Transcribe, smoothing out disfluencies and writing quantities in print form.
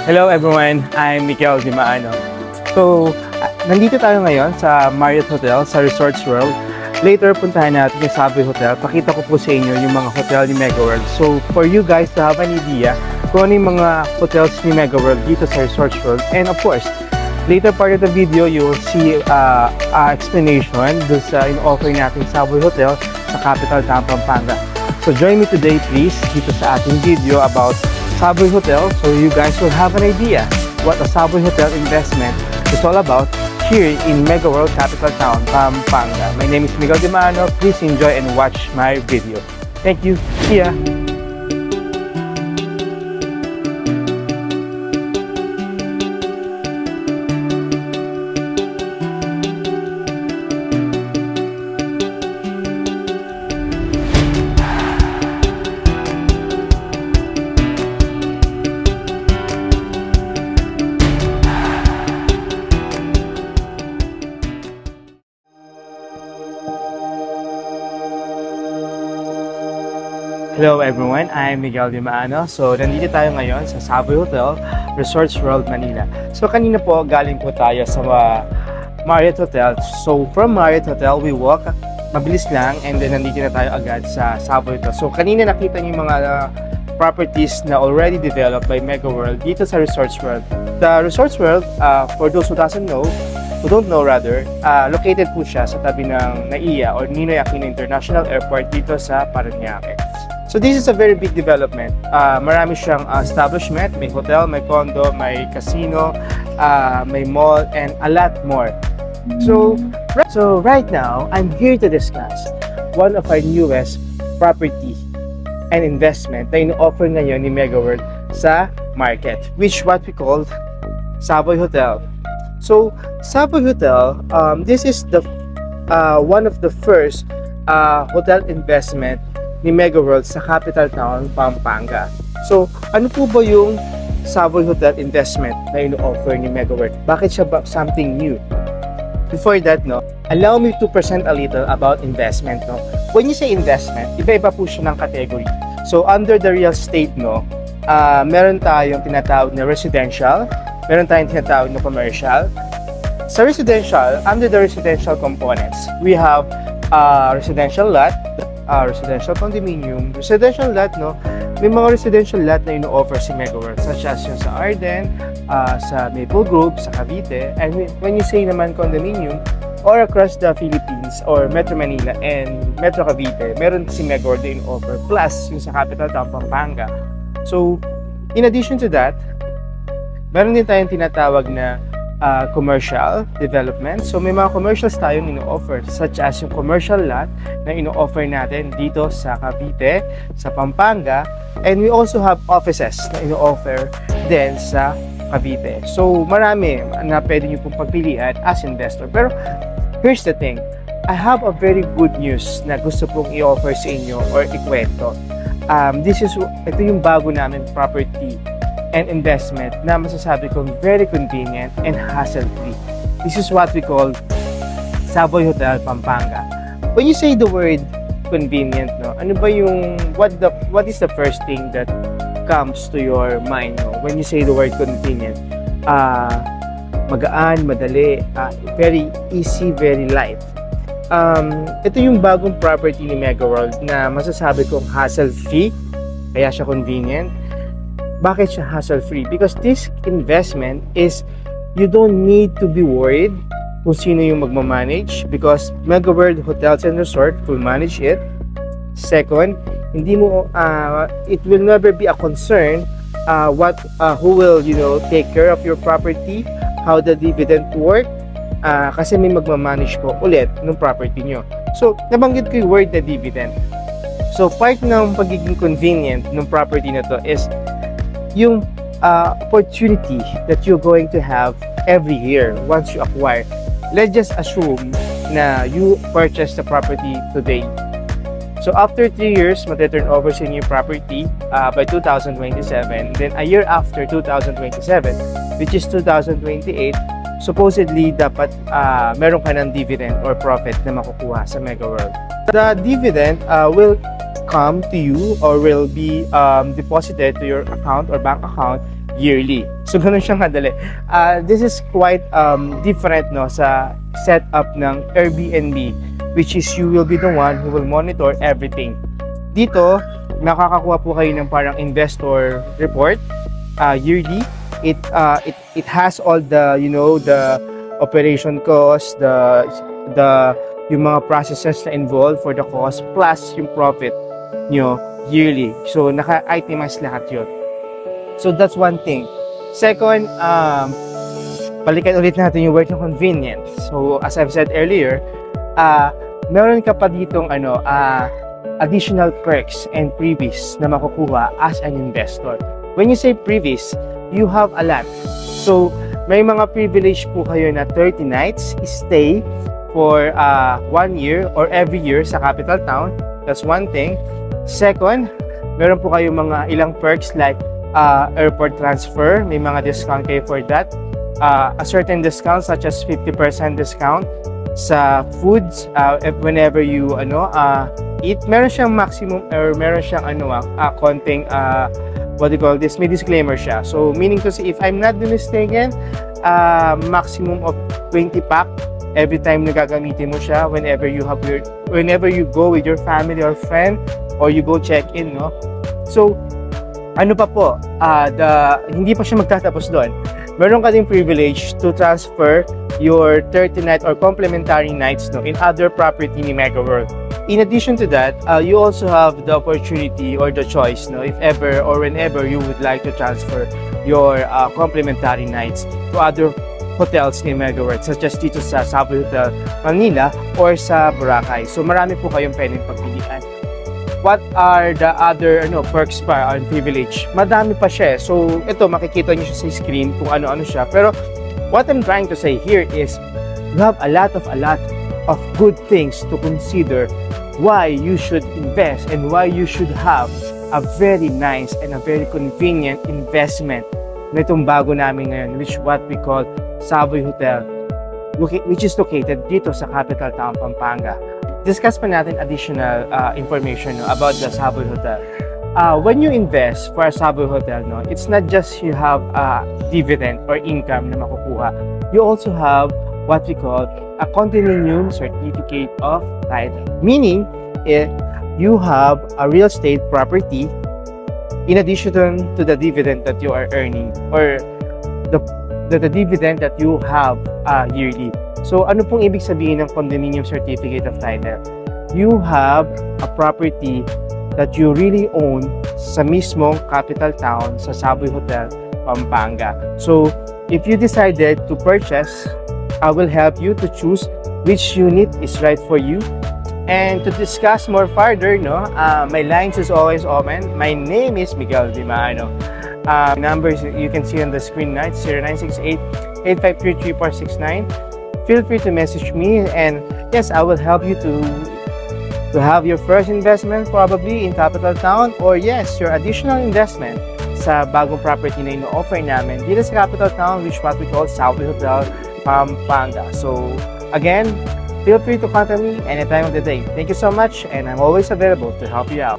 Hello everyone, I'm Miguel Dimaano. So, nandito tayo ngayon sa Marriott Hotel sa Resorts World. Later, puntahan natin yung Savoy Hotel. Pakita ko po sa inyo yung mga hotel ni Megaworld. So, for you guys to have an idea kung ano yung mga hotels ni Megaworld dito sa Resorts World. And of course, later part of the video, you will see explanation dun sa in-offer natin Savoy Hotel sa Capital Town, Pampanga. So, join me today please dito sa ating video about Savoy Hotel, so you guys will have an idea what a Savoy Hotel investment is all about here in Megaworld Capital Town, Pampanga. My name is Miguel Dimaano. Please enjoy and watch my video. Thank you. See ya. Hello everyone, I'm Miguel Dimaano. So, nandito tayo ngayon sa Savoy Hotel, Resorts World, Manila. So, kanina po, galing po tayo sa Marriott Hotel. So, from Marriott Hotel, we walk, mabilis lang, and then nandito na tayo agad sa Savoy Hotel. So, kanina nakita niyo yung mga properties na already developed by Megaworld dito sa Resorts World. The Resorts World, for those who don't know, located po siya sa tabi ng NAIA or Ninoy Aquino International Airport dito sa Parañaque. So this is a very big development. Marami siyang establishment, may hotel, may condo, may casino, may mall, and a lot more. So right now, I'm here to discuss one of our newest property and investment na ino-offer ngayon ni Megaworld sa market, which what we call Savoy Hotel. So Savoy Hotel, this is the one of the first hotel investment ni Megaworld sa Capital Town, Pampanga. So, ano po ba yung Savoy Hotel investment na ino-offer ni Megaworld? Bakit siya ba something new? Before that, no, allow me to present a little about investment. No? When you say investment, iba-iba po siya ng category. So, under the real estate, no, meron tayong tinatawag na residential, meron tayong tinatawag na commercial. Sa residential, under the residential components, we have residential lot, residential condominium, residential lot, no? May mga residential lot na ino-offer si Megaworld, such as yung sa Arden, sa Maple Grove, sa Cavite. And when you say naman condominium, or across the Philippines, or Metro Manila and Metro Cavite, meron si Megaworld na ino-offer, plus yung sa Capital Town, Pampanga. So, in addition to that, meron din tayong tinatawag na commercial development. So may mga commercials tayong ino-offer, such as yung commercial lot na ino-offer natin dito sa Cavite, sa Pampanga, and we also have offices na ino-offer din sa Cavite. So marami na pwede nyo pong pagpilian as investor. Pero here's the thing, I have a very good news na gusto pong i-offer sa inyo or ikwento. Ito yung bago namin property and investment na masasabi kong very convenient and hassle-free. This is what we call Savoy Hotel, Pampanga. When you say the word convenient, no, ano ba yung what is the first thing that comes to your mind, no, when you say the word convenient? Magaan, madali, very easy, very light. Ito yung bagong property ni Megaworld na masasabi kong hassle-free, kaya siya convenient. Bakit siya hassle-free? Because this investment is, you don't need to be worried kung sino yung magmamanage because Megaworld Hotels and Resort will manage it. Second, hindi mo, it will never be a concern who will, take care of your property, how the dividend work, kasi may magmamanage po ulit ng property nyo. So, nabanggit ko yung word na dividend. So, part ng pagiging convenient ng property na to is yung opportunity that you're going to have every year once you acquire. Let's just assume na you purchase the property today. So after 3 years, mati-turn over sa new property by 2027. Then a year after 2027, which is 2028, supposedly dapat meron ka ng dividend or profit na makukuha sa Megaworld. The dividend will come to you or will be deposited to your account or bank account yearly. So ganun siyang kadali. This is quite different no sa setup ng Airbnb, which is you will be the one who will monitor everything. Dito, nakakakuha po kayo ng parang investor report yearly. It has all the the operation costs, yung mga processes na involved for the cost plus yung profit nyo yearly. So naka-itemize lahat yun. So that's one thing. Second, balikan ulit natin yung word ng convenience. So as I've said earlier, meron ka pa ditong additional perks and freebies na makukuha as an investor. When you say freebies, you have a lot. So may mga privilege po kayo na 30 nights stay for 1 year or every year sa capital town. That's one thing. Second, meron po kayo mga ilang perks like airport transfer. May mga discount kayo for that. A certain discount such as 50% discount sa foods whenever you eat. Meron siyang maximum or meron siyang konting what do you call this? May disclaimer siya. So meaning to say, if I'm not mistaken, maximum of 20 pack every time na gagamitin mo siya whenever you go with your family or friend or you go check in, no? So ano pa po, hindi pa siya magtatapos doon. Meron ka ding privilege to transfer your 30 night or complimentary nights in other property ni Mega World. In addition to that, you also have the opportunity or the choice, if ever or whenever you would like to transfer your complimentary nights to other hotels ni Mega World, such as dito sa Savoy Hotel Manila or sa Boracay. So marami po kayong pwedeng pagpilian. What are the other perks pa and privilege? Madami pa siya. So ito, makikita niyo siya sa screen kung ano-ano siya. Pero what I'm trying to say here is you have a lot of good things to consider why you should invest and why you should have a very nice and a very convenient investment na itong bago namin ngayon, which what we call Savoy Hotel, which is located dito sa Capital Town, Pampanga. Discuss pa natin additional information about the Savoy Hotel. When you invest for a Savoy Hotel, it's not just you have a dividend or income na makukuha. You also have what we call a condominium certificate of title. Meaning, you have a real estate property in addition to the dividend that you are earning or the dividend that you have yearly. So, ano pong ibig sabihin ng condominium certificate of title? You have a property that you really own sa mismong capital town sa Savoy Hotel, Pampanga. So, if you decided to purchase, I will help you to choose which unit is right for you. And to discuss more further, my lines is always open. My name is Miguel Dimano. Numbers you can see on the screen now, 0968-853-3469. Feel free to message me, and yes, I will help you to have your first investment probably in Capital Town, or yes, your additional investment sa bagong property na ino-offer namin dito sa Capital Town, which what we call Savoy Hotel, Pampanga. So again, feel free to contact me any time of the day. Thank you so much, and I'm always available to help you out.